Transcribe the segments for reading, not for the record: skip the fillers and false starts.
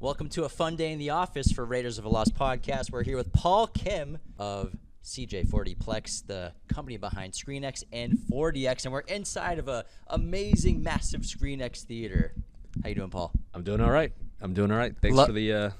Welcome to a fun day in the office for Raiders of a Lost podcast. We're here with Paul Kim of CJ4DPlex, the company behind ScreenX and 4DX, and we're inside of a amazing, massive ScreenX theater. How you doing, Paul? I'm doing all right. Thanks for the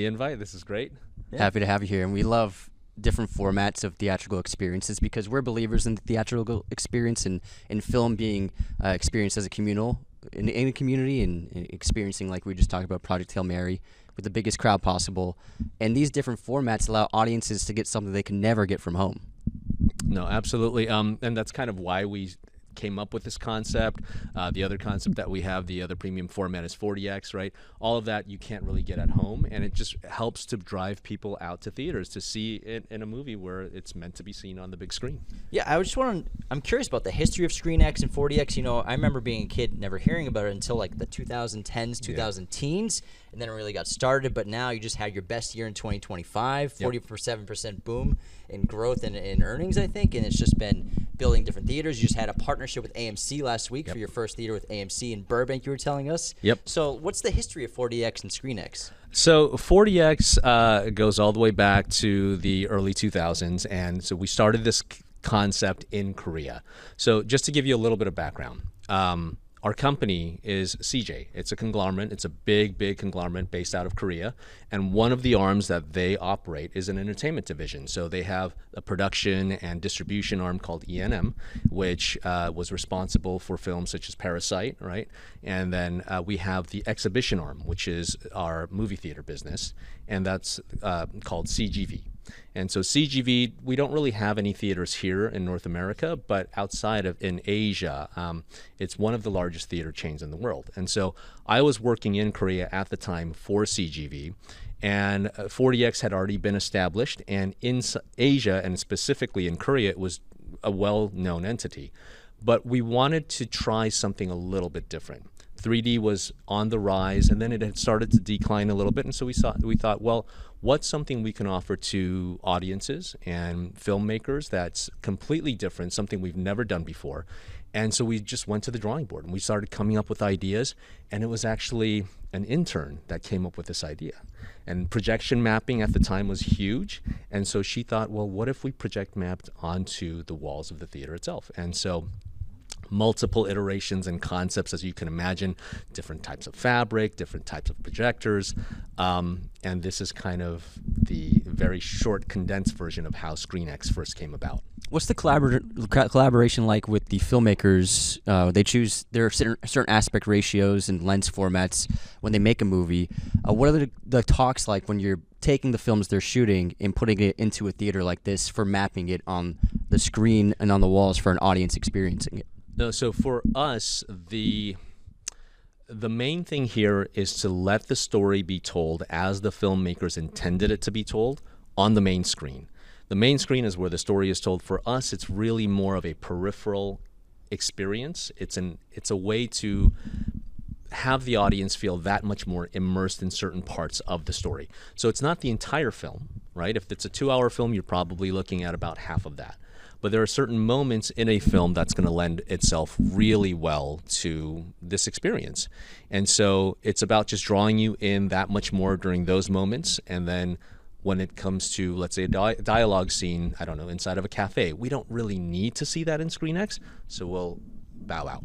invite. This is great. Yeah. Happy to have you here, and we love different formats of theatrical experiences because we're believers in the theatrical experience and in film being experienced as a communal in a community and experiencing, like we just talked about, Project Hail Mary with the biggest crowd possible. And these different formats allow audiences to get something they can never get from home. No, absolutely. And that's kind of why we came up with this concept. The other concept that we have, the other premium format, is 4DX, right? All of that you can't really get at home, and it just helps to drive people out to theaters to see it in a movie where it's meant to be seen on the big screen. Yeah, I'm curious about the history of ScreenX and 4DX. You know, I remember being a kid, never hearing about it until like the 2010s, 2010s, and then it really got started. But now you just had your best year in 2025, 47% boom in growth and in earnings, I think, and it's just been building different theaters. You just had a partnership with AMC last week for your first theater with AMC in Burbank, you were telling us. Yep. So what's the history of 4DX and ScreenX? So 4DX goes all the way back to the early 2000s, and so we started this concept in Korea. So just to give you a little bit of background, our company is CJ. It's a conglomerate. It's a big conglomerate based out of Korea. And one of the arms that they operate is an entertainment division. So they have a production and distribution arm called E&M, which was responsible for films such as Parasite, right? And then we have the exhibition arm, which is our movie theater business, and that's called CGV. And so CGV, we don't really have any theaters here in North America, but outside of in Asia, it's one of the largest theater chains in the world. And so I was working in Korea at the time for CGV, and 4DX had already been established, and in Asia, and specifically in Korea, it was a well-known entity. But we wanted to try something a little bit different. 3D was on the rise, and then it had started to decline a little bit, and so we thought, well, what's something we can offer to audiences and filmmakers that's completely different, something we've never done before? And so we just went to the drawing board, and we started coming up with ideas, and it was actually an intern that came up with this idea. And projection mapping at the time was huge, and so she thought, well, what if we project mapped onto the walls of the theater itself? And so multiple iterations and concepts, as you can imagine, different types of fabric, different types of projectors, and this is kind of the very short, condensed version of how ScreenX first came about. What's the collaboration like with the filmmakers? They choose their certain aspect ratios and lens formats when they make a movie. What are the talks like when you're taking the films they're shooting and putting it into a theater like this for mapping it on the screen and on the walls for an audience experiencing it? No, so for us, the main thing here is to let the story be told as the filmmakers intended it to be told on the main screen. The main screen is where the story is told. For us, it's really more of a peripheral experience. It's a way to have the audience feel that much more immersed in certain parts of the story. So it's not the entire film, right? If it's a 2-hour film, you're probably looking at about half of that. But there are certain moments in a film that's going to lend itself really well to this experience. And so it's about just drawing you in that much more during those moments. And then when it comes to, let's say, a dialogue scene, I don't know, inside of a cafe, we don't really need to see that in ScreenX, so we'll bow out.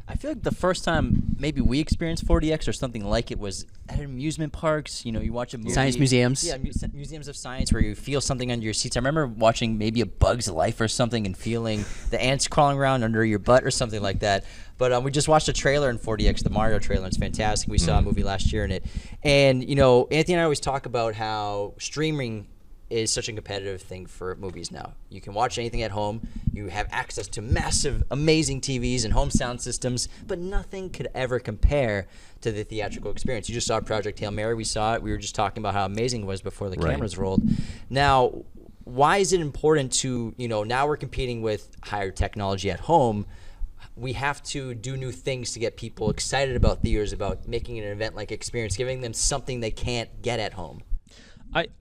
I feel like the first time maybe we experienced 4DX or something like it was at amusement parks. You know, you watch a movie. Science museums. Yeah, museums of science where you feel something under your seats. I remember watching maybe A Bug's Life or something and feeling the ants crawling around under your butt or something like that. But we just watched a trailer in 4DX, the Mario trailer, and it's fantastic. We saw a movie last year in it. And, you know, Anthony and I always talk about how streaming is such a competitive thing for movies now. You can watch anything at home. You have access to massive, amazing TVs and home sound systems, but nothing could ever compare to the theatrical experience. You just saw Project Hail Mary. We saw it. We were just talking about how amazing it was before the cameras rolled. Now, why is it important to, you know, now we're competing with higher technology at home. We have to do new things to get people excited about theaters, about making it an event-like experience, giving them something they can't get at home.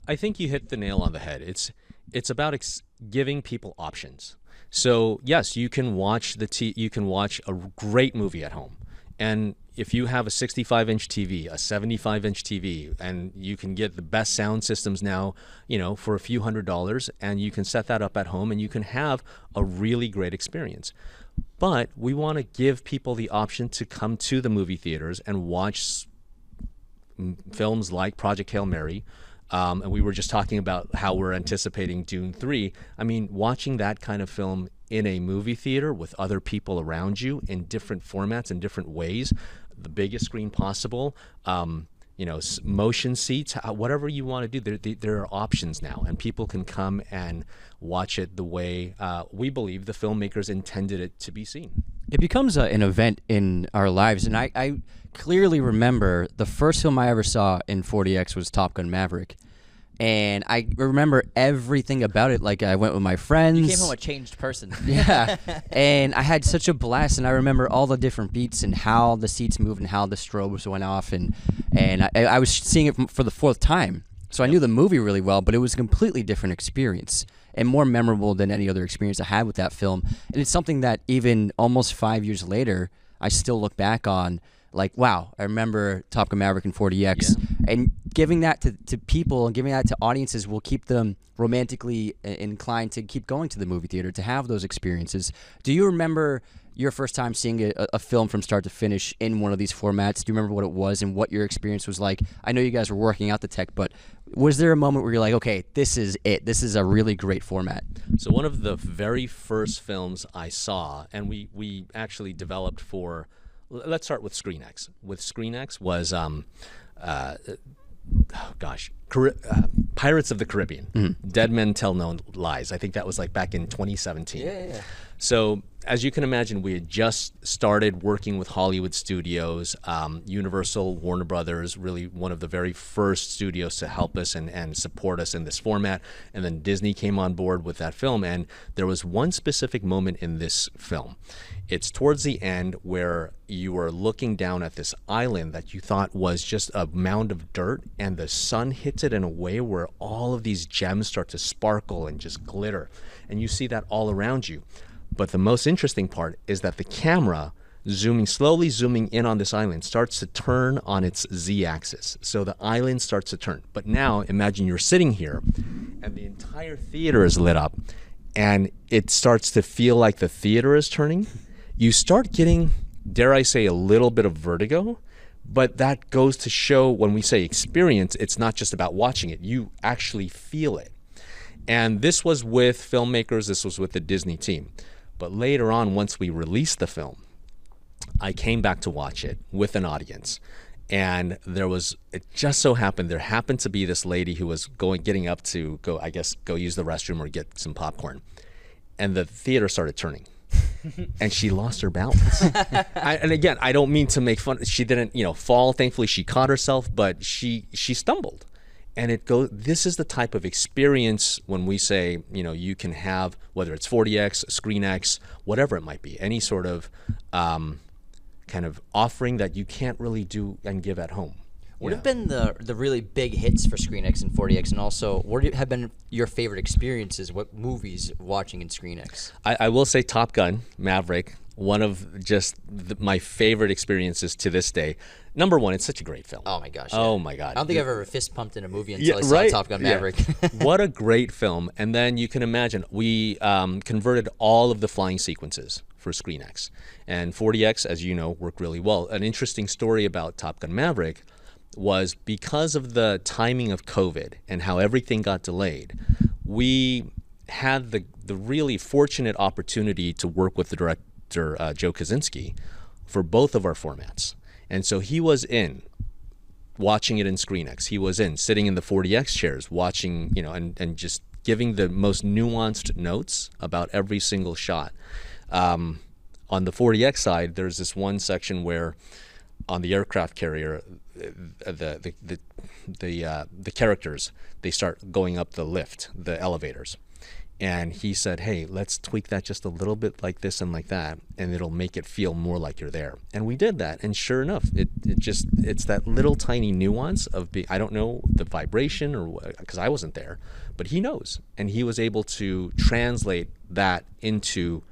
I think you hit the nail on the head. It's about giving people options. So yes, you can watch a great movie at home, And if you have a 65-inch TV, a 75-inch TV, and you can get the best sound systems now, for a few $100s, and you can set that up at home, and you can have a really great experience. But we want to give people the option to come to the movie theaters and watch films like Project Hail Mary. And we were just talking about how we're anticipating Dune 3. I mean, watching that kind of film in a movie theater with other people around you in different formats and different ways, the biggest screen possible, motion seats, whatever you want to do, there are options now, and people can come and watch it the way we believe the filmmakers intended it to be seen. It becomes an event in our lives, and I clearly remember the first film I ever saw in 4DX was Top Gun Maverick. And I remember everything about it. Like, I went with my friends. You came home a changed person. Yeah. And I had such a blast. And I remember all the different beats and how the seats moved and how the strobes went off. And I was seeing it for the fourth time. So I knew the movie really well, but it was a completely different experience and more memorable than any other experience I had with that film. And it's something that even almost 5 years later, I still look back on. Like, wow, I remember Top Gun Maverick and 4DX. And giving that to people and giving that to audiences will keep them romantically inclined to keep going to the movie theater, to have those experiences. Do you remember your first time seeing a film from start to finish in one of these formats? Do you remember what it was and what your experience was like? I know you guys were working out the tech, but was there a moment where you're like, okay, this is it. This is a really great format? So one of the very first films I saw, and we actually developed for... Let's start with ScreenX. With ScreenX was, Pirates of the Caribbean. Dead Men Tell No Lies. I think that was like back in 2017. Yeah. So as you can imagine, we had just started working with Hollywood studios, Universal, Warner Brothers, really one of the very first studios to help us and support us in this format. And then Disney came on board with that film. And there was one specific moment in this film. It's towards the end where you are looking down at this island that you thought was just a mound of dirt, and the sun hits it in a way where all of these gems start to sparkle and just glitter. And you see that all around you. But the most interesting part is that the camera, slowly zooming in on this island, starts to turn on its z-axis. So the island starts to turn. But now imagine you're sitting here and the entire theater is lit up, and it starts to feel like the theater is turning. You start getting, dare I say, a little bit of vertigo, but that goes to show when we say experience, it's not just about watching it. You actually feel it. And this was with filmmakers, this was with the Disney team. But later on, once we released the film, I came back to watch it with an audience. And it just so happened, there happened to be this lady who was getting up to go use the restroom or get some popcorn. And the theater started turning. And she lost her balance. And again, I don't mean to make fun. She didn't, fall. Thankfully, she caught herself, but she stumbled. And this is the type of experience when we say, you can have, whether it's 4DX, ScreenX, whatever it might be, any sort of kind of offering that you can't really do and give at home. What have been the really big hits for ScreenX and 4DX, and also what have been your favorite experiences? What movies watching in ScreenX? I will say Top Gun Maverick, one of just my favorite experiences to this day. Number one, it's such a great film. Oh my gosh! Yeah. Oh my God! I don't think I've ever fist pumped in a movie until I saw Top Gun Maverick. What a great film! And then you can imagine we converted all of the flying sequences for ScreenX, and 4DX, as you know, worked really well. An interesting story about Top Gun Maverick was because of the timing of COVID and how everything got delayed, we had the really fortunate opportunity to work with the director, Joe Kosinski, for both of our formats. And so he was watching it in ScreenX. He was sitting in the 4DX chairs watching, and just giving the most nuanced notes about every single shot. On the 4DX side, there's this one section where on the aircraft carrier, the characters, they start going up the lift, the elevators. And he said, hey, let's tweak that just a little bit like this and like that, and it'll make it feel more like you're there. And we did that, and sure enough, it's that little tiny nuance of I don't know the vibration, or because I wasn't there, but he knows, and he was able to translate that into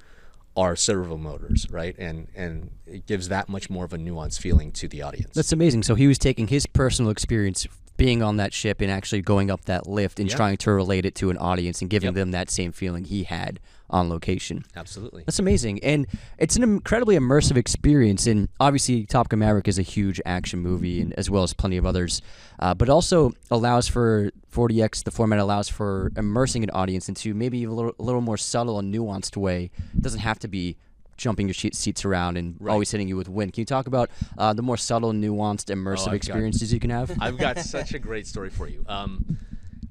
are servo motors, right? And it gives that much more of a nuanced feeling to the audience. That's amazing. So he was taking his personal experience being on that ship and actually going up that lift and trying to relate it to an audience and giving them that same feeling he had on location. Absolutely. That's amazing. And it's an incredibly immersive experience. And obviously, Top Gun Maverick is a huge action movie, and as well as plenty of others. But also allows for 4DX, the format allows for immersing an audience into maybe a little more subtle and nuanced way. It doesn't have to be jumping your seats around and always hitting you with wind. Can you talk about the more subtle, nuanced, immersive experiences you can have? I've got such a great story for you.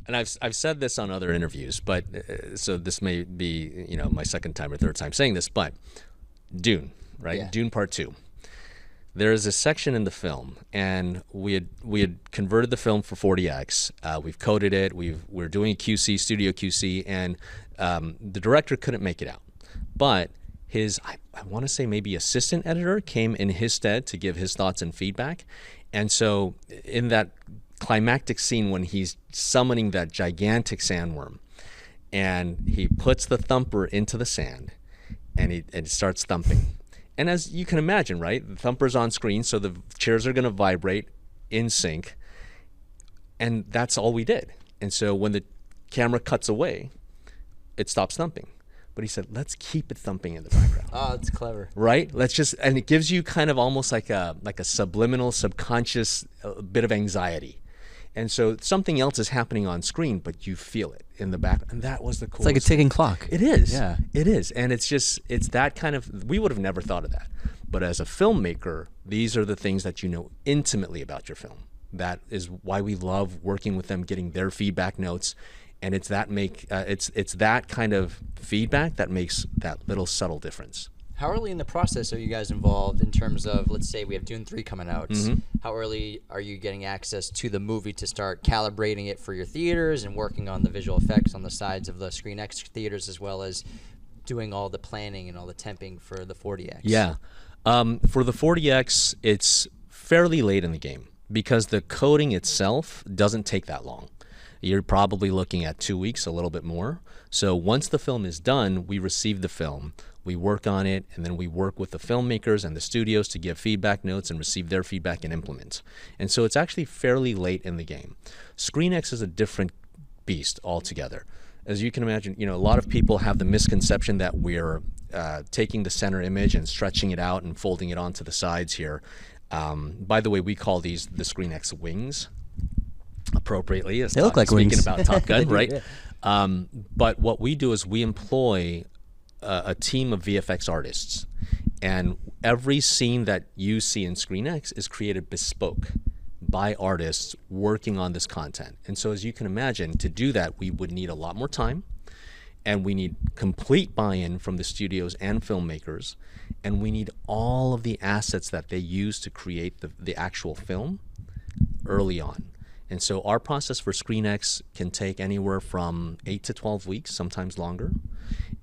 And I've said this on other interviews, but so this may be my second time or third time saying this, but Dune, right? Yeah. Dune Part 2. There is a section in the film, and we had converted the film for 4DX. We've coded it. We're doing a QC, studio QC, and the director couldn't make it out, but his, I want to say maybe assistant editor came in his stead to give his thoughts and feedback. And so in that climactic scene when he's summoning that gigantic sandworm and he puts the thumper into the sand and it starts thumping. And as you can imagine, right, the thumper's on screen, so the chairs are going to vibrate in sync. And that's all we did. And so when the camera cuts away, it stops thumping. But he said, let's keep it thumping in the background. Oh, that's clever. Right? Let's just, and it gives you kind of almost like a subliminal, subconscious bit of anxiety. And so something else is happening on screen, but you feel it in the back. And that was the coolest. It's like a ticking clock. It is. Yeah. It is. And it's that kind of, we would have never thought of that. But as a filmmaker, these are the things that you know intimately about your film. That is why we love working with them, getting their feedback notes. And it's that kind of feedback that makes that little subtle difference. How early in the process are you guys involved in terms of, let's say we have Dune 3 coming out, how early are you getting access to the movie to start calibrating it for your theaters and working on the visual effects on the sides of the ScreenX theaters, as well as doing all the planning and all the temping for the 4DX? Yeah. For the 4DX, it's fairly late in the game because the coding itself doesn't take that long. You're probably looking at 2 weeks, a little bit more. So once the film is done, we receive the film, we work on it, and then we work with the filmmakers and the studios to give feedback notes and receive their feedback and implement. And so it's actually fairly late in the game. ScreenX is a different beast altogether. As you can imagine, a lot of people have the misconception that we're taking the center image and stretching it out and folding it onto the sides here. By the way, we call these the ScreenX wings. Appropriately, as they look like speaking wings. about Top Gun, right? Yeah. But what we do is we employ a team of VFX artists, and every scene that you see in ScreenX is created bespoke by artists working on this content. And so, as you can imagine, to do that, we would need a lot more time, and we need complete buy-in from the studios and filmmakers, and we need all of the assets that they use to create the actual film early on. And so our process for ScreenX can take anywhere from 8 to 12 weeks, sometimes longer.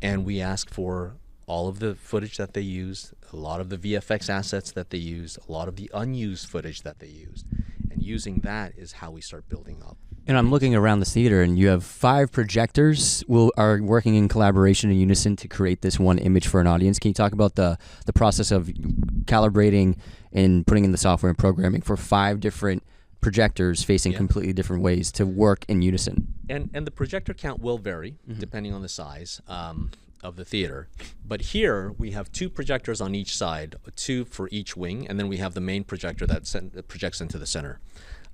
And we ask for all of the footage that they used, a lot of the VFX assets that they used, a lot of the unused footage that they used. And using that is how we start building up. And I'm looking around the theater, and you have 5 projectors are working in collaboration in unison to create this one image for an audience. Can you talk about the process of calibrating and putting in the software and programming for 5 different projectors facing completely different ways to work in unison? And the projector count will vary depending on the size of the theater. But here we have 2 projectors on each side, 2 for each wing, and then we have the main projector that projects into the center.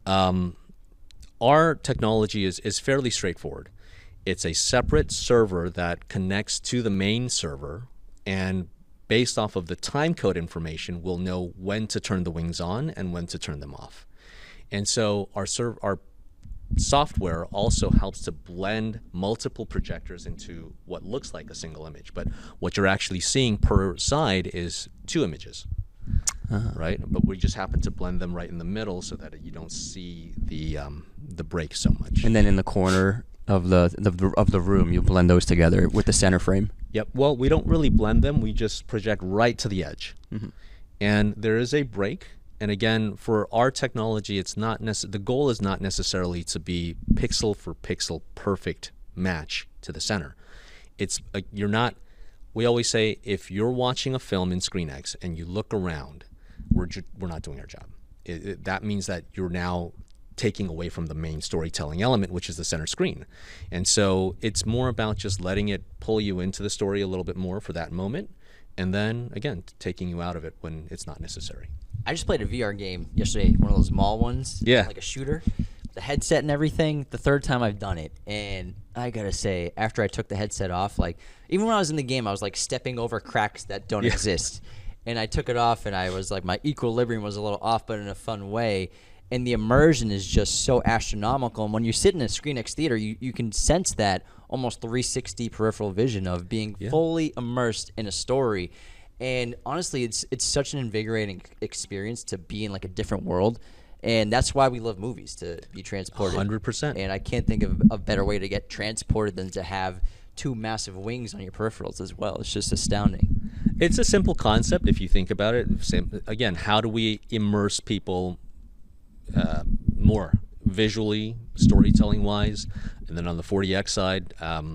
Our technology is fairly straightforward. It's a separate server that connects to the main server, and based off of the time code information, we'll know when to turn the wings on and when to turn them off. And so our software also helps to blend multiple projectors into what looks like a single image. But what you're actually seeing per side is 2 images, right? But we just happen to blend them right in the middle so that you don't see the break so much. And then in the corner of the room, you blend those together with the center frame. Yep. Well, we don't really blend them. We just project right to the edge. And there is a break. And again, for our technology, it's not the goal is not necessarily to be pixel for pixel perfect match to the center. It's you're not we always say, if you're watching a film in ScreenX and you look around, we're not doing our job. That means that you're now taking away from the main storytelling element, which is the center screen. And so it's more about just letting it pull you into the story a little bit more for that moment, and then, again, taking you out of it when it's not necessary. I just played a VR game yesterday, one of those mall ones, Yeah. like a shooter, the headset and everything. The third time I've done it, and I gotta say, after I took the headset off, like even when I was in the game, I was like stepping over cracks that don't exist, and I took it off, and I was like, my equilibrium was a little off, but in a fun way. And the immersion is just so astronomical. And when you sit in a ScreenX theater, you can sense that almost 360 peripheral vision of being fully immersed in a story. And honestly, it's such an invigorating experience to be in like a different world. And that's why we love movies, to be transported. 100%. And I can't think of a better way to get transported than to have two massive wings on your peripherals as well. It's just astounding. It's a simple concept if you think about it. Again, how do we immerse people more visually, storytelling wise, and then on the 4DX side,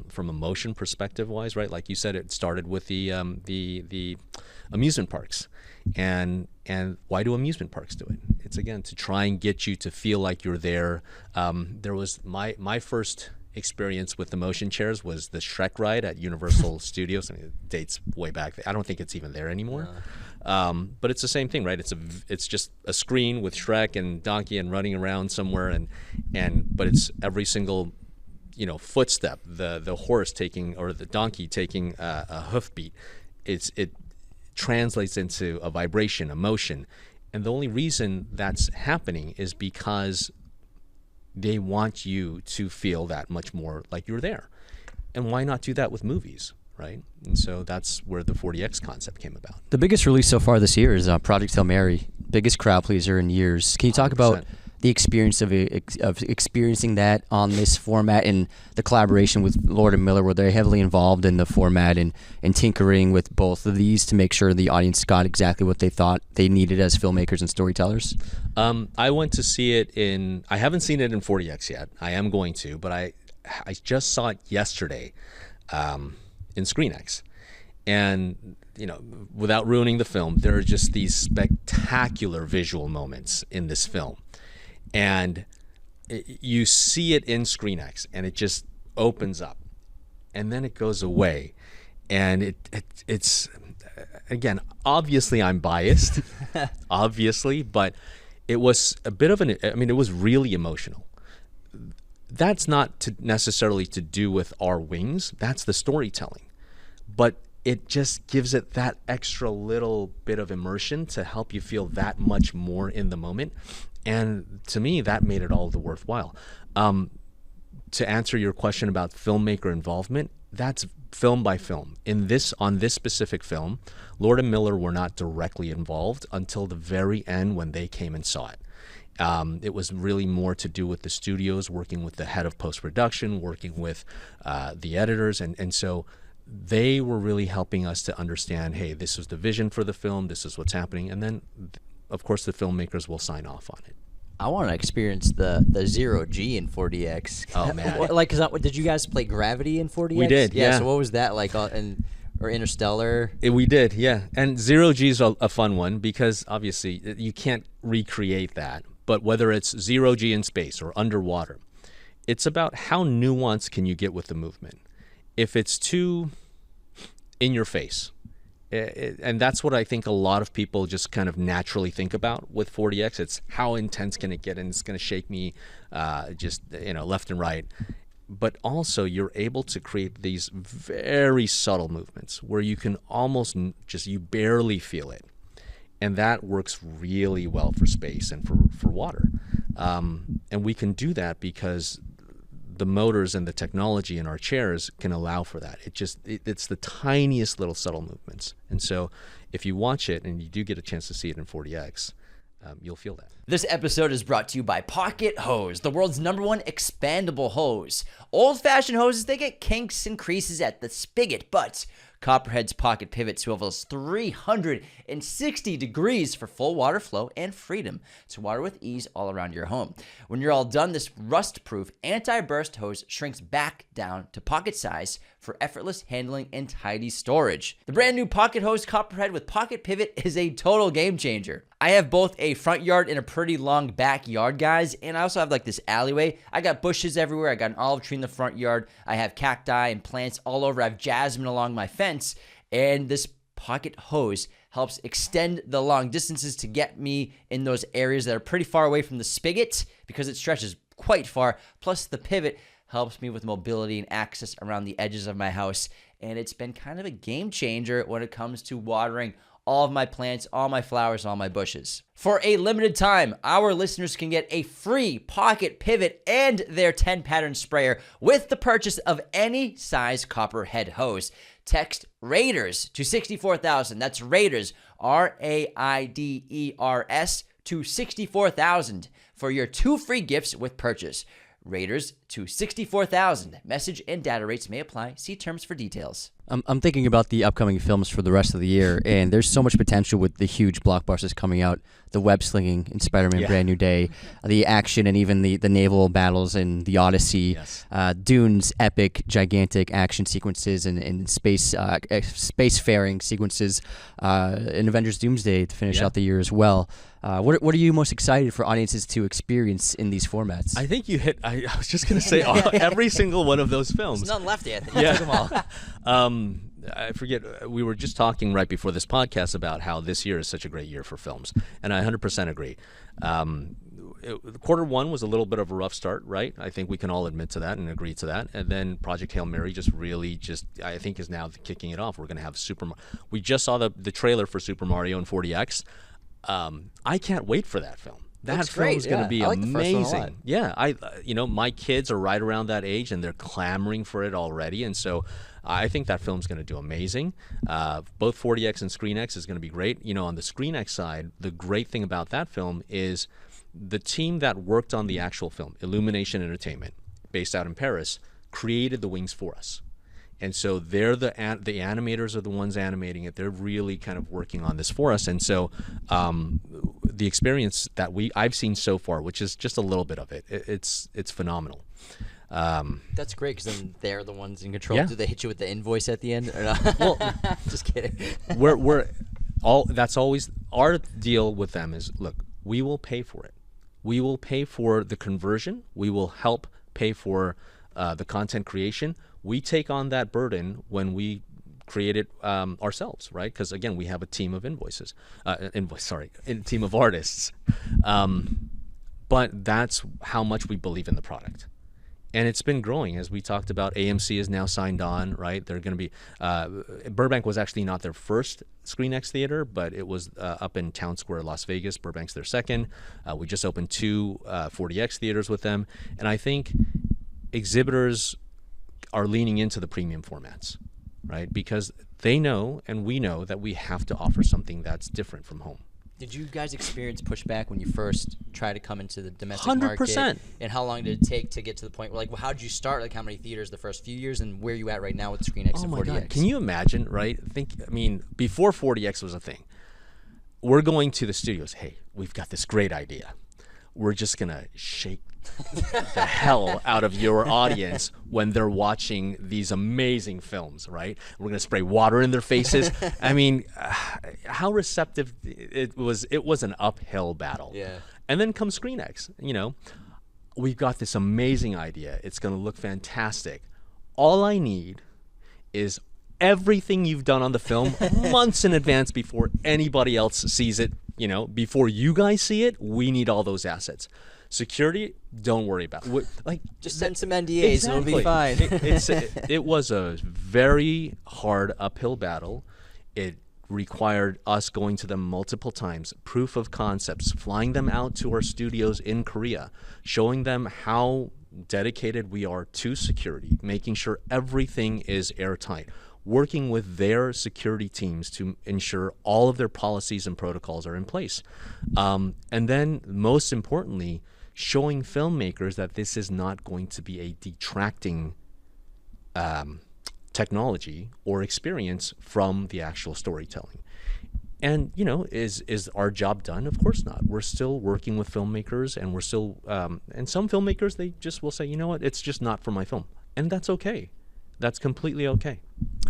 from a motion perspective wise, right? Like you said, it started with the amusement parks, and why do amusement parks do it? It's again to try and get you to feel like you're there. There was my first experience with the motion chairs was the Shrek ride at Universal Studios. I mean, it dates way back. I don't think it's even there anymore. But it's the same thing, right? It's just a screen with Shrek and Donkey and running around somewhere, but it's every single footstep, the horse taking or the donkey taking a hoofbeat. It translates into a vibration, a motion, and the only reason that's happening is because they want you to feel that much more like you're there. And why not do that with movies, right? And so that's where the 4DX concept came about. The biggest release so far this year is Project Hail Mary, biggest crowd pleaser in years. Can you talk 100%. about the experience of experiencing that on this format and the collaboration with Lord and Miller? Were they heavily involved in the format and tinkering with both of these to make sure the audience got exactly what they thought they needed as filmmakers and storytellers? I went to see it I haven't seen it in 4DX yet. I am going to, but I just saw it yesterday in ScreenX. And, without ruining the film, there are just these spectacular visual moments in this film. And you see it in ScreenX, and it just opens up, and then it goes away, and it's again, obviously I'm biased, obviously, but it was a bit of it was really emotional. That's not necessarily to do with our wings. That's the storytelling, but it just gives it that extra little bit of immersion to help you feel that much more in the moment. And to me, that made it all the worthwhile. To answer your question about filmmaker involvement, that's film by film. On this specific film, Lord and Miller were not directly involved until the very end when they came and saw it. It was really more to do with the studios, working with the head of post-production, working with the editors, and so they were really helping us to understand, hey, this was the vision for the film, this is what's happening, and then of course the filmmakers will sign off on it. I want to experience the 0G in 4DX. Oh man! Did you guys play Gravity in 4DX? We did. Yeah. So what was that like? Or Interstellar? We did. Yeah. And 0G is a fun one because obviously you can't recreate that. But whether it's 0G in space or underwater, it's about how nuanced can you get with the movement. If it's too in your face. And that's what I think a lot of people just kind of naturally think about with 4DX. It's how intense can it get, and it's going to shake me left and right. But also you're able to create these very subtle movements where you can almost you barely feel it. And that works really well for space and for water. And we can do that because the motors and the technology in our chairs can allow for that. It's the tiniest little subtle movements. And so if you watch it and you do get a chance to see it in 4DX, you'll feel that. This episode is brought to you by Pocket Hose, the world's #1 expandable hose. Old-fashioned hoses, they get kinks and creases at the spigot, but Copperhead's pocket pivot swivels 360 degrees for full water flow and freedom to water with ease all around your home. When you're all done, this rust-proof anti-burst hose shrinks back down to pocket size for effortless handling and tidy storage. The brand new pocket hose Copperhead with pocket pivot is a total game changer. I have both a front yard and a pretty long backyard, guys, and I also have like this alleyway. I got bushes everywhere. I got an olive tree in the front yard. I have cacti and plants all over. I have jasmine along my fence, and this pocket hose helps extend the long distances to get me in those areas that are pretty far away from the spigot because it stretches quite far. Plus, the pivot helps me with mobility and access around the edges of my house, and it's been kind of a game changer when it comes to watering all of my plants, all my flowers, all my bushes. For a limited time, our listeners can get a free pocket pivot and their 10-pattern sprayer with the purchase of any size Copperhead hose. Text Raiders to 64,000. That's Raiders, RAIDERS, to 64,000 for your 2 free gifts with purchase. Raiders to 64,000. Message and data rates may apply. See terms for details. I'm thinking about the upcoming films for the rest of the year, and there's so much potential with the huge blockbusters coming out. The web slinging in Spider-Man Brand New Day, the action and even the naval battles in The Odyssey, Dune's epic, gigantic action sequences and spacefaring sequences, and Avengers Doomsday to finish out the year as well. What are you most excited for audiences to experience in these formats? I think you hit. I was just going to say every single one of those films. There's none left yet. Yeah. Took them all. I forget. We were just talking right before this podcast about how this year is such a great year for films, and I 100% agree. Quarter one was a little bit of a rough start, right? I think we can all admit to that and agree to that. And then Project Hail Mary I think is now kicking it off. We're going to have we just saw the trailer for Super Mario and 4DX. I can't wait for that film. That film is going to be amazing. Yeah, my kids are right around that age and they're clamoring for it already, and so I think that film's going to do amazing. Both 4DX and ScreenX is going to be great. On the ScreenX side, the great thing about that film is the team that worked on the actual film, Illumination Entertainment, based out in Paris, created the wings for us. And so they're the animators are the ones animating it. They're really kind of working on this for us. And so the experience that I've seen so far, which is just a little bit of it, it's phenomenal. That's great because then they're the ones in control. Yeah. Do they hit you with the invoice at the end? Or not? Well, just kidding. That's always our deal with them is, look, we will pay for it. We will pay for the conversion. We will help pay for the content creation. We take on that burden when we create it ourselves, right? Because again, we have a team of a team of artists. But that's how much we believe in the product. And it's been growing, as we talked about. AMC is now signed on, right? They're going to be Burbank was actually not their first ScreenX theater, but it was up in Town Square, Las Vegas. Burbank's their second. We just opened 2 4DX theaters with them, and I think exhibitors are leaning into the premium formats, right? Because they know, and we know, that we have to offer something that's different from home. Did you guys experience pushback when you first tried to come into the domestic 100%. market? And how long did it take to get to the point where, how did you start? How many theaters the first few years, and where are you at right now with ScreenX and 4DX? God. Can you imagine, right? Before 4DX was a thing, we're going to the studios. Hey, we've got this great idea. We're just going to shake the hell out of your audience when they're watching these amazing films, right? We're going to spray water in their faces. How receptive it was an uphill battle. Yeah. And then comes ScreenX. We've got this amazing idea. It's going to look fantastic. All I need is everything you've done on the film months in advance before anybody else sees it. Before you guys see it, we need all those assets. Security, don't worry about it. Just send some NDAs and it'll be fine. It was a very hard uphill battle. It required us going to them multiple times, proof of concepts, flying them out to our studios in Korea, showing them how dedicated we are to security, making sure everything is airtight, working with their security teams to ensure all of their policies and protocols are in place. And then, most importantly, showing filmmakers that this is not going to be a detracting technology or experience from the actual storytelling. And, you know, is our job done? Of course not. We're still working with filmmakers, and we're still, and some filmmakers, they just will say, you know what, it's just not for my film. And that's okay. That's completely okay.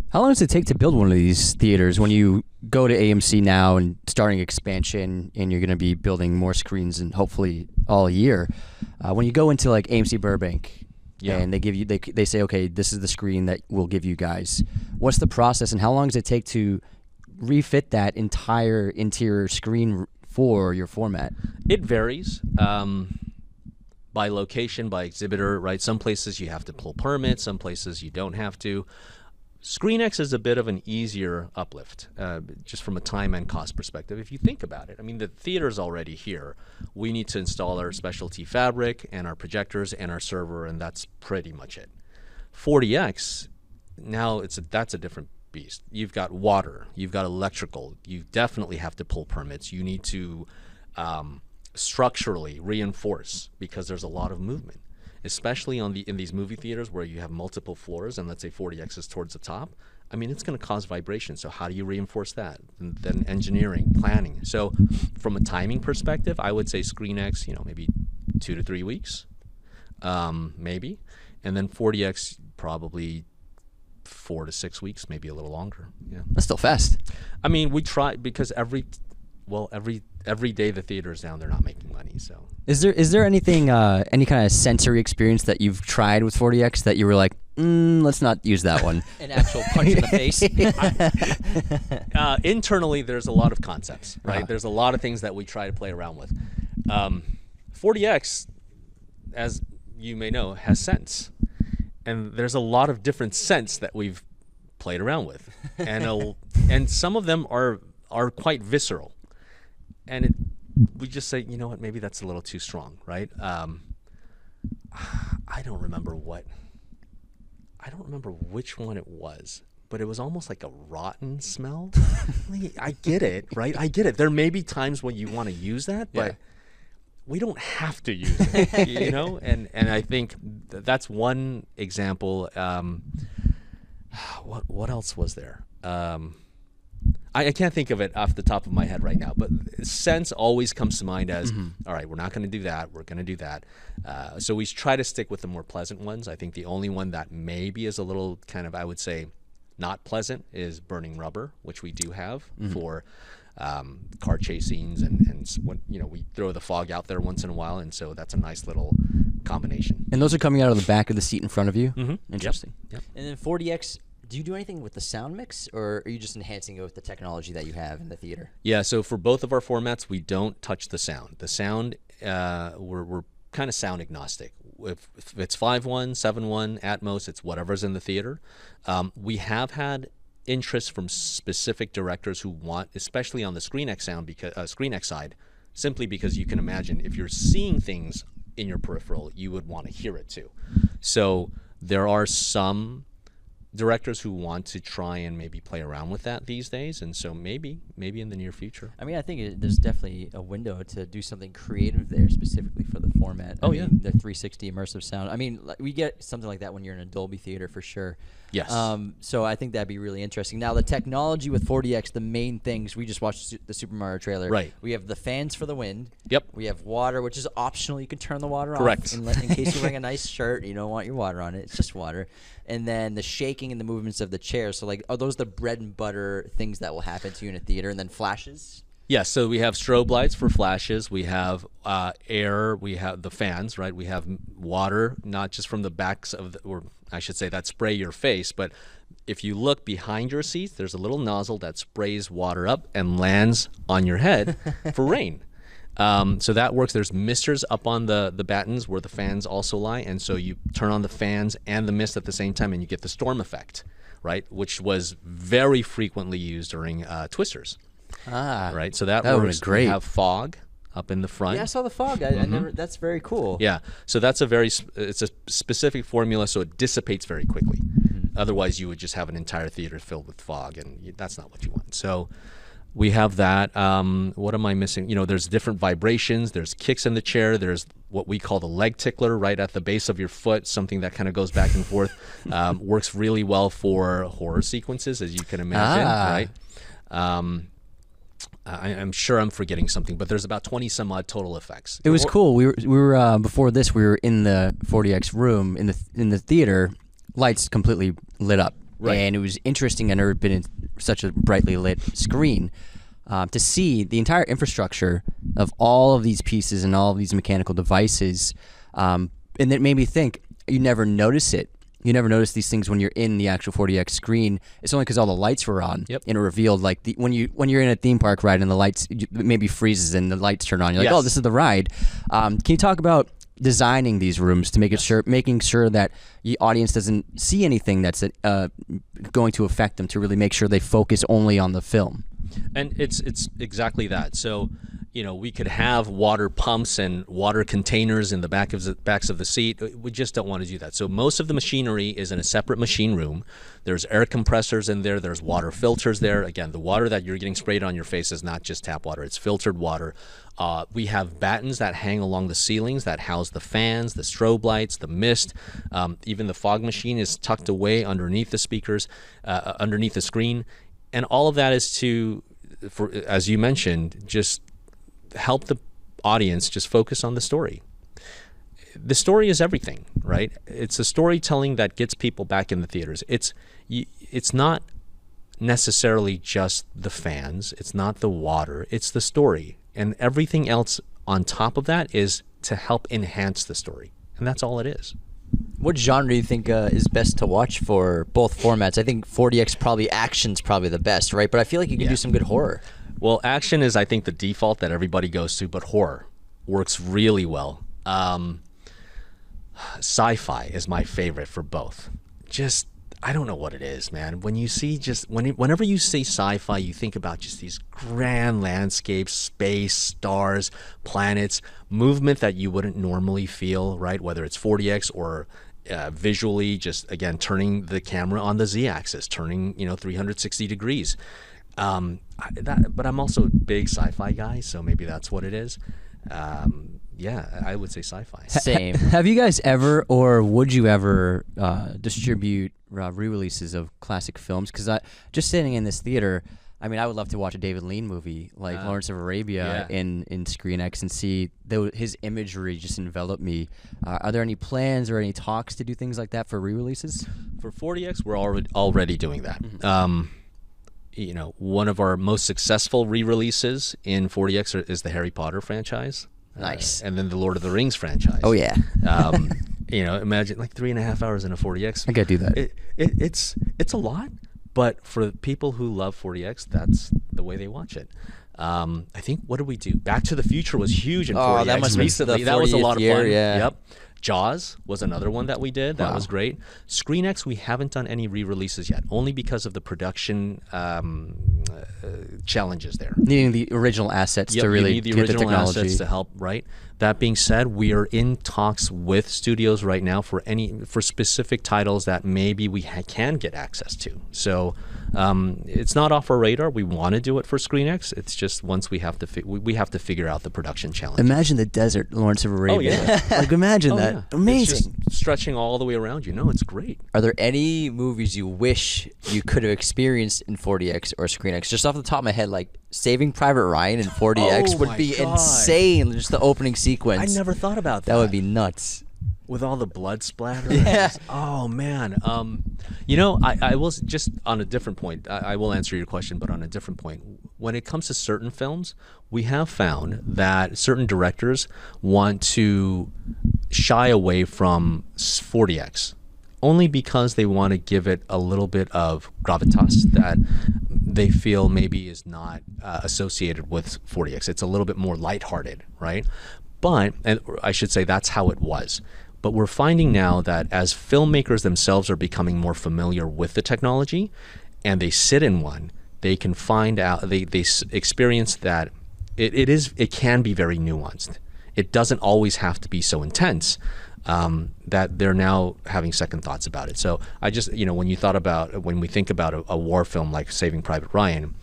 How long does it take to build one of these theaters when you go to AMC now and starting expansion, and you're going to be building more screens and hopefully all year? When you go into like AMC Burbank, and they give you, they say, okay, this is the screen that we'll give you guys. What's the process, and how long does it take to refit that entire interior screen for your format? It varies by location, by exhibitor, right? Some places you have to pull permits, some places you don't have to. ScreenX is a bit of an easier uplift, just from a time and cost perspective. If you think about it, I mean, the theater's already here. We need to install our specialty fabric and our projectors and our server, and that's pretty much it. 4DX, now that's a different beast. You've got water, you've got electrical, you definitely have to pull permits. You need to structurally reinforce, because there's a lot of movement, especially in these movie theaters where you have multiple floors, and let's say 4DX is towards the top. I mean, it's going to cause vibration. So how do you reinforce that? And then engineering, planning. So from a timing perspective, I would say ScreenX, you know, maybe 2 to 3 weeks, maybe, and then 4DX probably 4 to 6 weeks, maybe a little longer. Yeah, That's still fast. I mean, we try, because every day the theater is down, they're not making money. So Is there anything, any kind of sensory experience that you've tried with 4DX that you were like, let's not use that one? An actual punch in the face. Internally, there's a lot of concepts, right? Uh-huh. There's a lot of things that we try to play around with. 4DX, as you may know, has sense. And there's a lot of different scents that we've played around with. And some of them are quite visceral. And we just say, you know what, maybe that's a little too strong, right? I don't remember which one it was, but it was almost like a rotten smell. I get it, right? I get it. There may be times when you want to use that, but we don't have to use it, you know? And I think that's one example. What else was there? I can't think of it off the top of my head right now, but sense always comes to mind as, all right, we're not going to do that, we're going to do that. So we try to stick with the more pleasant ones. I think the only one that maybe is a little kind of, I would say, not pleasant is burning rubber, which we do have for car chase scenes, and when, you know, we throw the fog out there once in a while, and so that's a nice little combination. And those are coming out of the back of the seat in front of you? Interesting. Yep. And then 4DX, do you do anything with the sound mix, or are you just enhancing it with the technology that you have in the theater? Yeah, so for both of our formats, we don't touch the sound. The sound, we're kind of sound agnostic. If it's 5.1, 7.1, Atmos, it's whatever's in the theater. We have had interest from specific directors who want, especially on the ScreenX sound, because ScreenX side, simply because you can imagine if you're seeing things in your peripheral, you would want to hear it too. So there are some directors who want to try and maybe play around with that these days, and so maybe in the near future. I mean, I think there's definitely a window to do something creative there, specifically for the format. Oh, I yeah. mean, the 360 immersive sound. I mean, we get something like that when you're in a Dolby theater for sure. Yes. So I think that'd be really interesting. Now, the technology with 4DX, the main things, we just watched the Super Mario trailer. Right. We have the fans for the wind. Yep. We have water, which is optional. You can turn the water Correct. off in case you're wearing a nice shirt. You don't want your water on it. It's just water. And then the shaking and the movements of the chairs. So, like, are those the bread and butter things that will happen to you in a theater? And then flashes? Yes, so we have strobe lights for flashes. We have air. We have the fans, right? We have water, not just from the backs of or I should say that spray your face, but if you look behind your seats, there's a little nozzle that sprays water up and lands on your head for rain. So that works. There's misters up on the battens where the fans also lie, and so you turn on the fans and the mist at the same time, and you get the storm effect, right? Which was very frequently used during Twisters. Right. So that works. Great. We have fog up in the front. Yeah, I saw the fog. I never. That's very cool. Yeah. So that's it's a specific formula, so it dissipates very quickly. Otherwise, you would just have an entire theater filled with fog, and that's not what you want. So We have that. What am I missing? You know, there's different vibrations. There's kicks in the chair. There's what we call the leg tickler right at the base of your foot, something that kind of goes back and forth. Works really well for horror sequences, as you can imagine, right? I'm sure I'm forgetting something, but there's about 20 some odd total effects. It was cool. We were before this. We were in the 4DX room in the theater, lights completely lit up, Right. and it was interesting. I've never been in such a brightly lit screen to see the entire infrastructure of all of these pieces and all of these mechanical devices, and it made me think. You never notice it. You never notice these things when you're in the actual 4DX screen. It's only because all the lights were on, Yep. and it revealed like when you're in a theme park ride and the lights maybe freezes and the lights turn on. You're like, Yes. oh, this is the ride. Can you talk about designing these rooms to making sure that the audience doesn't see anything that's going to affect them, to really make sure they focus only on the film? And it's exactly that. So, you know, we could have water pumps and water containers in the backs of the seat. We just don't want to do that. So most of the machinery is in a separate machine room. There's air compressors in there. There's water filters there. Again, the water that you're getting sprayed on your face is not just tap water. It's filtered water. We have battens that hang along the ceilings that house the fans, the strobe lights, the mist. Even the fog machine is tucked away underneath the speakers, underneath the screen. And all of that is for, as you mentioned, just help the audience just focus on the story. The story is everything, right? It's the storytelling that gets people back in the theaters. It's not necessarily just the fans. It's not the water. It's the story. And everything else on top of that is to help enhance the story. And that's all it is. What genre do you think is best to watch for both formats? I think 4DX action's probably the best, right? But I feel like you can do some good horror. Well, action is, I think, the default that everybody goes to, but horror works really well. Sci-fi is my favorite for both. Just, I don't know what it is, man. When you see whenever you say sci-fi, you think about just these grand landscapes, space, stars, planets, movement that you wouldn't normally feel, right? Whether it's 4DX or visually, just, again, turning the camera on the Z-axis, turning, 360 degrees. But I'm also a big sci-fi guy, so maybe that's what it is. Yeah, I would say sci-fi. Same. Have you guys ever, or would you ever, distribute re-releases of classic films? Because just sitting in this theater, I mean, I would love to watch a David Lean movie like Lawrence of Arabia in ScreenX and see his imagery just envelop me. Are there any plans or any talks to do things like that for re-releases? For 4DX, we're already doing that. One of our most successful re-releases in 4DX is the Harry Potter franchise. Nice. And then the Lord of the Rings franchise. Oh, yeah. Imagine like 3.5 hours in a 4DX. I gotta do that. It's a lot, but for people who love 4DX, that's the way they watch it. I think, what did we do? Back to the Future was huge in 4DX. That must be recently. the That was a lot of 40th fun. year, yeah. Yep. Jaws was another one that we did. That was great. ScreenX, we haven't done any re-releases yet, only because of the production challenges there. Needing the original assets to really you need the get the original technology. assets to help, right? That being said, we are in talks with studios right now for specific titles that maybe we can get access to. So it's not off our radar. We want to do it for ScreenX. It's just once we have to figure out the production challenge. Imagine the desert, Lawrence of Arabia. Oh, yeah. Like, imagine that. Yeah. Amazing. It's just stretching all the way around. It's great. Are there any movies you wish you could have experienced in 4DX or ScreenX? Just off the top of my head, like Saving Private Ryan in 4DX Oh would my be God. insane. Just the opening sequence. I never thought about that. That would be nuts. With all the blood splatter. Yeah. Oh man. I will just on a different point. I will answer your question, but on a different point. When it comes to certain films, we have found that certain directors want to shy away from 4DX only because they want to give it a little bit of gravitas that they feel maybe is not associated with 4DX. It's a little bit more lighthearted, right? But, and I should say that's how it was. But we're finding now that as filmmakers themselves are becoming more familiar with the technology and they sit in one, they can find out, they experience that it can be very nuanced. It doesn't always have to be so intense that they're now having second thoughts about it. So I just, when we think about a war film like Saving Private Ryan,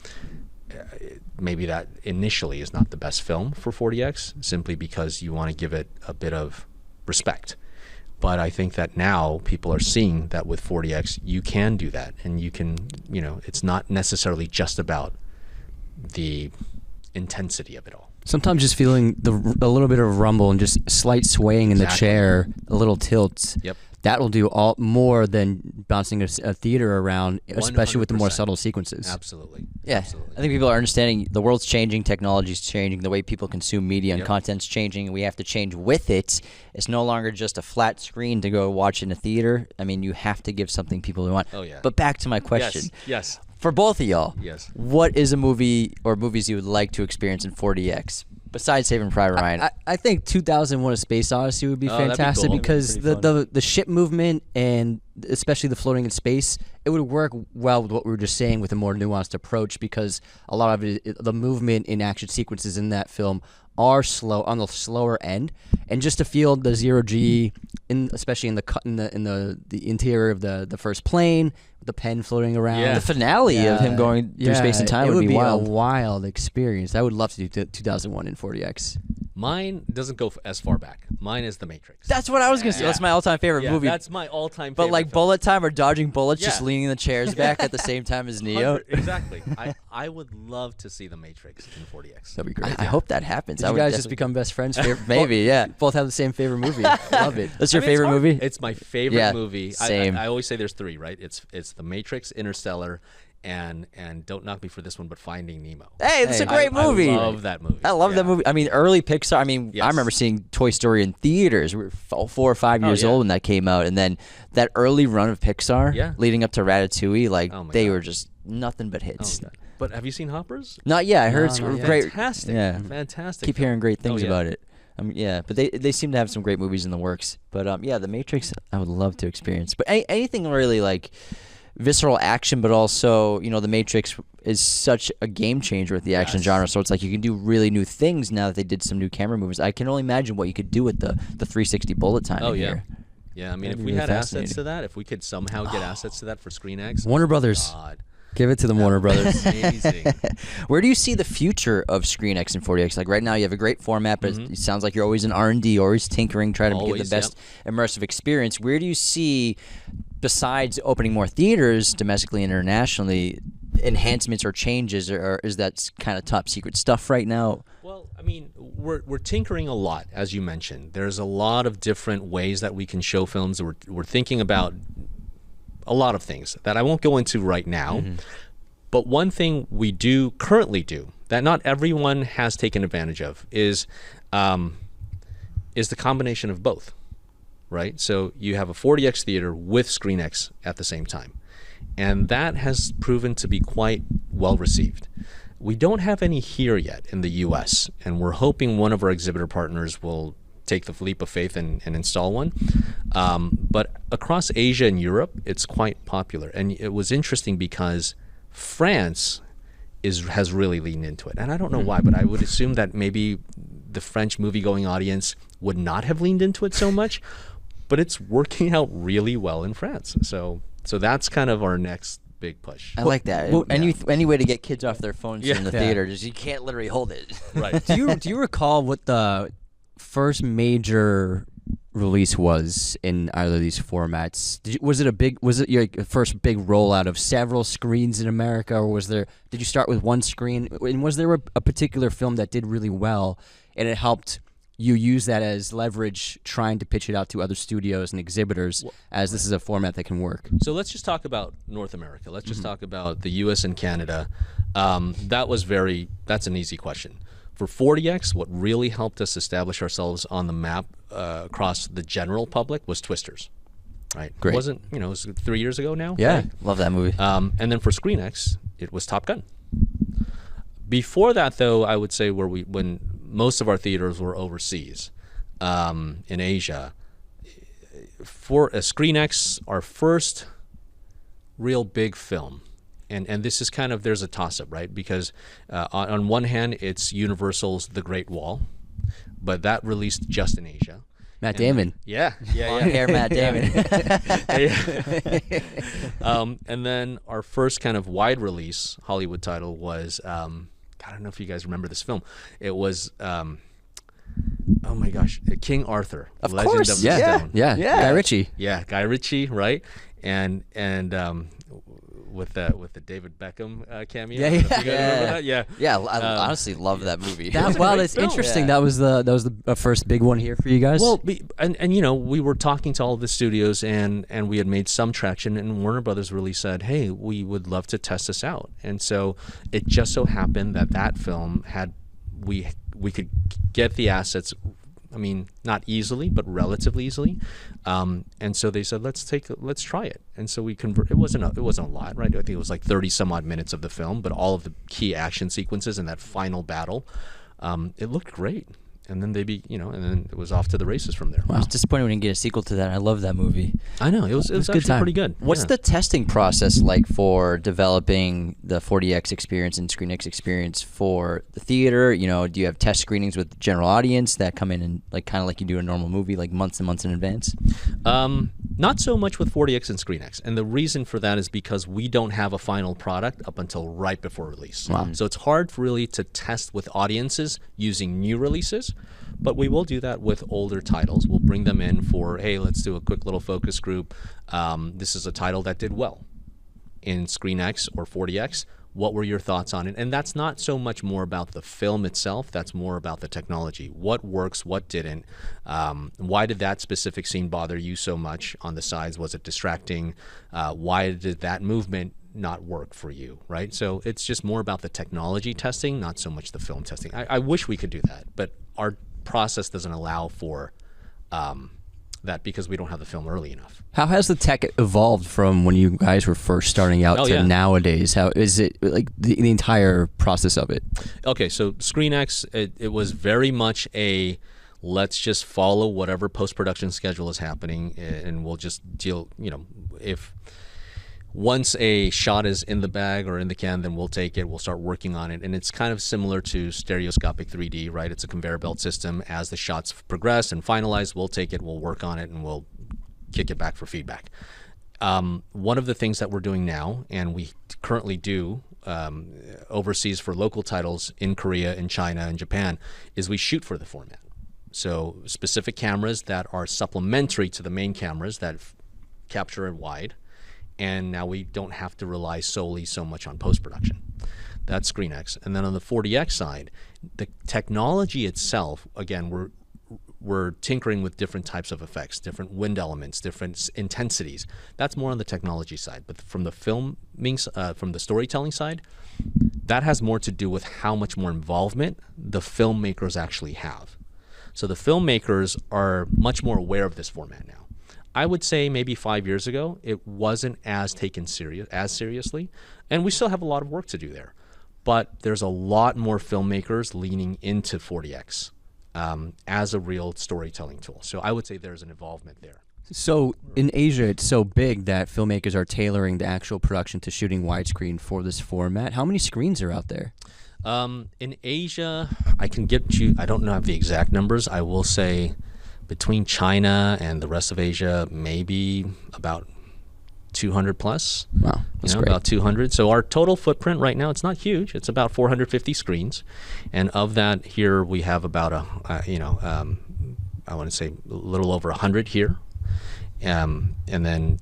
maybe that initially is not the best film for 4DX, simply because you want to give it a bit of respect. But I think that now people are seeing that with 4DX, you can do that, and you can, it's not necessarily just about the intensity of it all. Sometimes just feeling a little bit of rumble and just slight swaying in the chair, a little tilts. Yep. That will do all more than bouncing a theater around, especially with the more 100%. subtle sequences. Absolutely. Yeah, Absolutely. I think people are understanding the world's changing, technology's changing, the way people consume media and content's changing, and we have to change with it. It's no longer just a flat screen to go watch in a theater. I mean, you have to give something people want. Oh, yeah. But back to my question. Yes. For both of y'all, Yes. what is a movie or movies you would like to experience in 4DX? Besides Saving Private Ryan. I think 2001: A Space Odyssey would be that'd be fantastic cool. because the ship movement and especially the floating in space, it would work well with what we were just saying with a more nuanced approach, because a lot of the movement in action sequences in that film are slow, on the slower end, and just to feel the zero G especially in the interior of the first plane, the pen floating around. Yeah. The finale of him going through space and time it would be wild. a wild experience. I would love to do 2001 in 4DX. Mine doesn't go as far back. Mine is The Matrix. That's what I was going to say. That's my all-time favorite movie. That's my all-time But favorite like film. bullet time or dodging bullets, just Yeah. leaning the chairs back at the same time as Neo. Exactly. I would love to see The Matrix in 4DX. That'd be great. I hope that happens. Did I you would guys just definitely- become best friends? Maybe, yeah. Both have the same favorite movie. Love it. That's your I mean, it's favorite hard. movie? It's my favorite Yeah, movie. same. I always say there's three, right? It's The Matrix, Interstellar, and don't knock me for this one, but Finding Nemo. Hey, that's a great I movie. love that movie. I love that Yeah. movie. I mean, early Pixar. I mean, Yes. I remember seeing Toy Story in theaters. We were 4 or 5 years yeah. old when that came out, and then that early run of Pixar, Yeah. leading up to Ratatouille, like Oh my they God. were just nothing but hits. Oh, but have you seen Hoppers? Not yet. I heard it's not yet. great. Fantastic. Yeah. Fantastic. Keep film. hearing great things Oh, yeah. about it. Yeah, but they seem to have some great movies in the works. But yeah, The Matrix, I would love to experience. But anything really like visceral action, but also, The Matrix is such a game changer with the action Yes. genre. So it's like you can do really new things now that they did some new camera moves. I can only imagine what you could do with the 360 bullet time. Oh in yeah. here. Yeah, I mean, That'd if be we really had assets fascinating. to that, if we could somehow get assets to that for ScreenX, Warner Brothers. God, Give it to the Warner Brothers. amazing. Where do you see the future of ScreenX and 4DX? Like right now, you have a great format, but it sounds like you're always in R&D, always tinkering, trying to get Always, the best immersive experience. Where do you see, besides opening more theaters domestically and internationally, enhancements or changes, or is that kind of top secret stuff right now? Well, I mean, we're tinkering a lot, as you mentioned. There's a lot of different ways that we can show films. We're thinking about a lot of things that I won't go into right now. But one thing we currently do that not everyone has taken advantage of is the combination of both, right? So you have a 4DX theater with ScreenX at the same time. And that has proven to be quite well received. We don't have any here yet in the US, and we're hoping one of our exhibitor partners will take the leap of faith and install one. But across Asia and Europe, it's quite popular. And it was interesting because France has really leaned into it. And I don't know why, but I would assume that maybe the French movie-going audience would not have leaned into it so much, but it's working out really well in France. So that's kind of our next big push. I like that. well, Any way to get kids off their phones in the Yeah. theater, just you can't literally hold it. Right. Do you recall what the first major release was in either of these formats? Was it your first big rollout of several screens in America, or did you start with one screen? And was there a particular film that did really well and it helped you use that as leverage trying to pitch it out to other studios and exhibitors as this is a format that can work? So let's just talk about North America. Let's just talk about the US and Canada. That's an easy question. For 4DX, what really helped us establish ourselves on the map across the general public was Twisters. Right? Great. It wasn't, it was 3 years ago now? Yeah. Right? Love that movie. And then for ScreenX, it was Top Gun. Before that, though, I would say when most of our theaters were overseas, in Asia, for a ScreenX, our first real big film, and this is kind of, there's a toss-up, right? Because on one hand, it's Universal's The Great Wall, but that released just in Asia. Matt Damon. Long hair, Matt Damon. And then our first kind of wide release Hollywood title was, I don't know if you guys remember this film. It was oh my gosh, King Arthur, Of Legend course, of the Yeah, Stone. yeah, Yeah. Guy Ritchie. Yeah, Guy Ritchie, right? And with the David Beckham cameo. Yeah, I don't know if yeah. you guys remember that? Yeah. Yeah, I honestly love that movie. Wow, great that's film. interesting. Yeah. That was the first big one here for you guys. Well, and you know, we were talking to all of the studios, and we had made some traction, and Warner Brothers really said, hey, we would love to test this out. And so it just so happened that film had, we could get the assets, I mean, not easily, but relatively easily. And so they said, let's try it. And so we convert. It wasn't a lot, right? I think it was like 30 some odd minutes of the film, but all of the key action sequences and that final battle, it looked great. And then and then it was off to the races from there. I was disappointed we didn't get a sequel to that. I love that movie. I know, it was a good actually time. pretty good. What's Yeah. the testing process like for developing the 4DX experience and ScreenX experience for the theater? You know, do you have test screenings with the general audience that come in and like kind of like you do a normal movie, like months and months in advance? Not so much with 4DX and ScreenX, and the reason for that is because we don't have a final product up until right before release. Wow. So it's hard really to test with audiences using new releases, but we will do that with older titles. We'll bring them in for, hey, let's do a quick little focus group. This is a title that did well in ScreenX or 4DX. What were your thoughts on it? And that's not so much more about the film itself. That's more about the technology. What works, what didn't? Why did that specific scene bother you so much on the sides? Was it distracting? Why did that movement not work for you, right? So it's just more about the technology testing, not so much the film testing. I wish we could do that, but our process doesn't allow for that because we don't have the film early enough. how has the tech evolved from when you guys were first starting out to yeah. nowadays? How is it like the entire process of it? Okay, so ScreenX, it was very much a let's just follow whatever post-production schedule is happening, and we'll just deal, if once a shot is in the bag or in the can, then we'll take it, we'll start working on it. And it's kind of similar to stereoscopic 3D, right? It's a conveyor belt system. As the shots progress and finalize, we'll take it, we'll work on it, and we'll kick it back for feedback. One of the things that we're doing now, and we currently do overseas for local titles in Korea, in China, and Japan, is we shoot for the format. So specific cameras that are supplementary to the main cameras that capture it wide, and now we don't have to rely solely so much on post-production. That's ScreenX. And then on the 4DX side, the technology itself, again, we're tinkering with different types of effects, different wind elements, different intensities. That's more on the technology side. But from the from the storytelling side, that has more to do with how much more involvement the filmmakers actually have. So the filmmakers are much more aware of this format now. I would say maybe 5 years ago, it wasn't as taken seriously, and we still have a lot of work to do there. But there's a lot more filmmakers leaning into 4DX as a real storytelling tool. So I would say there's an involvement there. So in Asia, it's so big that filmmakers are tailoring the actual production to shooting widescreen for this format. How many screens are out there? In Asia, I can get you, I don't have the exact numbers. I will say between China and the rest of Asia, maybe about 200 plus. Wow, that's great. About 200. So our total footprint right now, it's not huge. It's about 450 screens, and of that, here we have about I want to say a little over 100 here, and then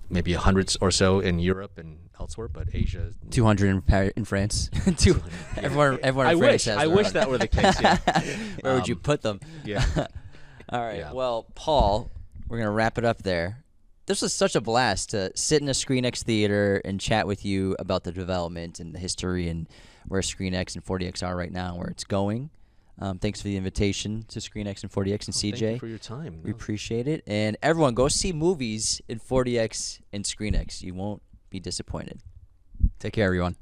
maybe 100 or so in Europe and elsewhere. But Asia, 200 in France. Everyone in I France wish has I their wish own. that were the case. Yeah. Where would you put them? Yeah. All right. Yeah. Well, Paul, we're going to wrap it up there. This was such a blast to sit in a ScreenX theater and chat with you about the development and the history and where ScreenX and 4DX are right now and where it's going. Thanks for the invitation to ScreenX and 4DX and CJ. Thank you for your time. We appreciate it. And everyone, go see movies in 4DX and ScreenX. You won't be disappointed. Take care, everyone.